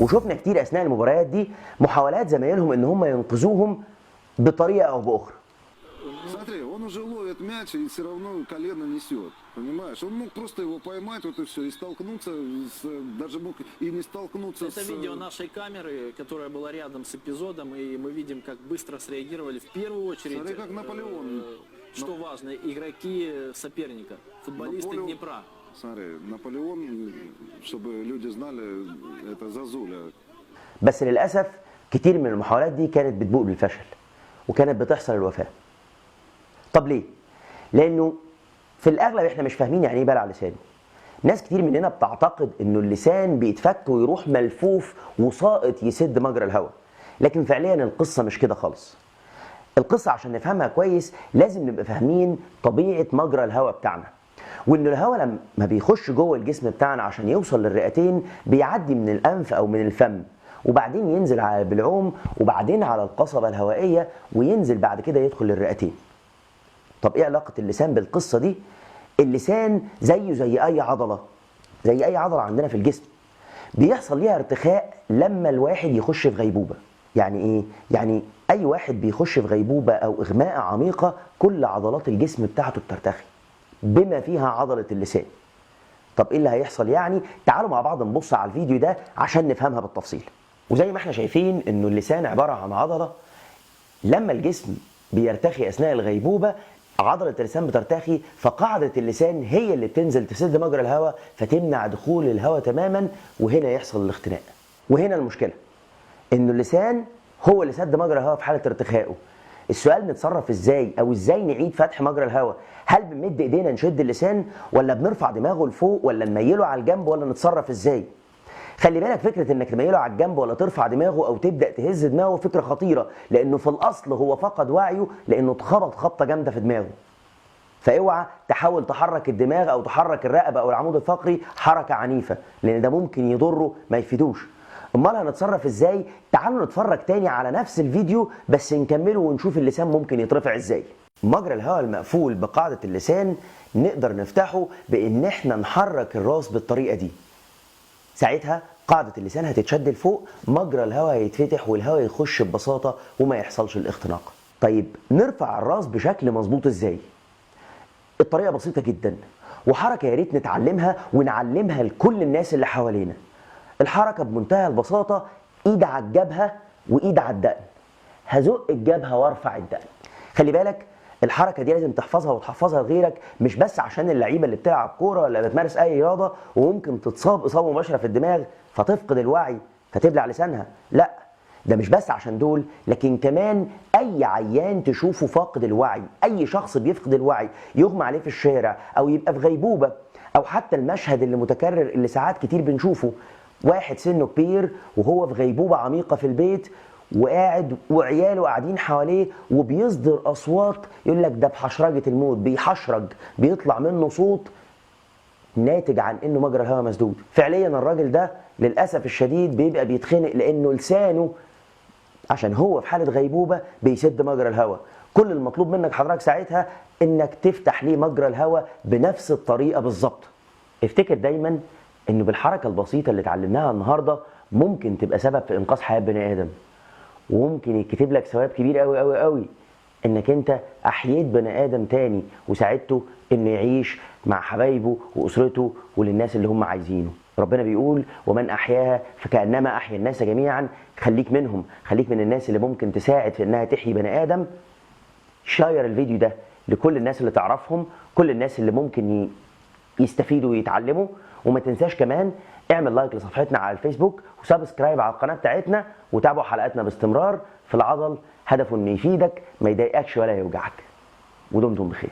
وشفنا كتير اثناء المباريات دي محاولات زمايلهم ان هم ينقذوهم بطريقه او باخرى. Смотри, он уже ловит мяч и все равно колено несет, понимаешь? Он мог просто его поймать, вот и все, и столкнуться, даже мог и не столкнуться Это видео нашей камеры, которая была рядом с эпизодом, и мы видим, как быстро среагировали в первую очередь. Смотри, как Наполеон. Что важно, игроки соперника, футболисты Днепра. Смотри, Наполеон, чтобы люди знали, это Зазуля. بس للاسف كتير من المحاولات دي كانت بتبوء بالفشل وكانت بتحصل الوفاه. طب ليه؟ لانه في الاغلب احنا مش فاهمين يعني ايه بلع لسان. ناس كتير مننا بتعتقد انه اللسان بيتفك ويروح ملفوف وساقط يسد مجرى الهواء، لكن فعليا القصه مش كده خالص. القصه عشان نفهمها كويس لازم نبقى فاهمين طبيعه مجرى الهواء بتاعنا، وان الهواء لما بيخش جوه الجسم بتاعنا عشان يوصل للرئتين بيعدي من الانف او من الفم، وبعدين ينزل على البلعوم وبعدين على القصبه الهوائيه وينزل بعد كده يدخل للرئتين. طب ايه علاقه اللسان بالقصه دي؟ اللسان زيه زي اي عضله، زي اي عضله عندنا في الجسم، بيحصل ليها ارتخاء لما الواحد يخش في غيبوبه. يعني ايه؟ يعني اي واحد بيخش في غيبوبه او اغماء عميقه كل عضلات الجسم بتاعته بترتخي بما فيها عضله اللسان. طب ايه اللي هيحصل يعني؟ تعالوا مع بعض نبص على الفيديو ده عشان نفهمها بالتفصيل. وزي ما احنا شايفين انه اللسان عباره عن عضله، لما الجسم بيرتخي اثناء الغيبوبه عضله اللسان بترتخي، فقاعده اللسان هي اللي بتنزل تسد مجرى الهواء فتمنع دخول الهواء تماما، وهنا يحصل الاختناق. وهنا المشكله انه اللسان هو اللي سد مجرى الهواء في حاله ارتخائه. السؤال نتصرف ازاي او ازاي نعيد فتح مجرى الهواء؟ هل بنمد ايدينا نشد اللسان ولا بنرفع دماغه لفوق ولا نميله على الجنب ولا نتصرف ازاي؟ خلي بالك فكره انك تميله على الجنب ولا ترفع دماغه او تبدا تهز دماغه فكره خطيره، لانه في الاصل هو فقد وعيه لانه اتخبط خبطه جامده في دماغه. فاوعى تحاول تحرك الدماغ او تحرك الرقبه او العمود الفقري حركه عنيفه، لان ده ممكن يضره ما يفيدوش. امال هنتصرف ازاي؟ تعالوا نتفرج تاني على نفس الفيديو بس نكمله ونشوف اللسان ممكن يترفع ازاي. مجرى الهواء المقفول بقاعده اللسان نقدر نفتحه بان احنا نحرك الراس بالطريقه دي. ساعتها قاعده اللسان هتتشد لفوق، مجرى الهواء هيتفتح والهواء يخش ببساطه وما يحصلش الاختناق. طيب نرفع الراس بشكل مظبوط ازاي؟ الطريقه بسيطه جدا، وحركه يا ريت نتعلمها ونعلمها لكل الناس اللي حوالينا. الحركه بمنتهى البساطه، ايد على الجبهه وايد على الدقن. هزق الجبهه وارفع الدقن. خلي بالك الحركه دي لازم تحفظها وتحفظها لغيرك، مش بس عشان اللعيبه اللي بتلعب كوره ولا بتمارس اي رياضه وممكن تتصاب اصابه مباشره في الدماغ فتفقد الوعي فتبلع لسانها، لا، ده مش بس عشان دول، لكن كمان اي عيان تشوفه فاقد الوعي، اي شخص بيفقد الوعي يغمى عليه في الشارع او يبقى في غيبوبه، او حتى المشهد اللي متكرر اللي ساعات كتير بنشوفه، واحد سنه كبير وهو في غيبوبه عميقه في البيت وقاعد وعياله قاعدين حواليه وبيصدر اصوات، يقول لك ده بحشرجه الموت، بيحشرج، بيطلع منه صوت ناتج عن انه مجرى الهواء مسدود. فعليا الراجل ده للاسف الشديد بيبقى بيتخنق لانه لسانه عشان هو في حاله غيبوبه بيسد مجرى الهواء. كل المطلوب منك حضرتك ساعتها انك تفتح ليه مجرى الهواء بنفس الطريقه بالظبط. افتكر دايما انه بالحركه البسيطه اللي اتعلمناها النهارده ممكن تبقى سبب في انقاذ حياه بني ادم، وممكن يتكتب لك ثواب كبير قوي قوي قوي انك انت احييت بني ادم تاني وساعدته انه يعيش مع حبايبه واسرته وللناس اللي هم عايزينه. ربنا بيقول ومن احياها فكانما احيا الناس جميعا. خليك منهم، خليك من الناس اللي ممكن تساعد في انها تحيي بني ادم. شاير الفيديو ده لكل الناس اللي تعرفهم، كل الناس اللي ممكن يستفيدوا ويتعلموا. وما تنساش كمان اعمل لايك لصفحتنا على الفيسبوك وسبسكرايب على القناه بتاعتنا، وتابعوا حلقاتنا باستمرار. في العضل هدفه انه يفيدك ما يضايقكش ولا يوجعك. ودمتم بخير.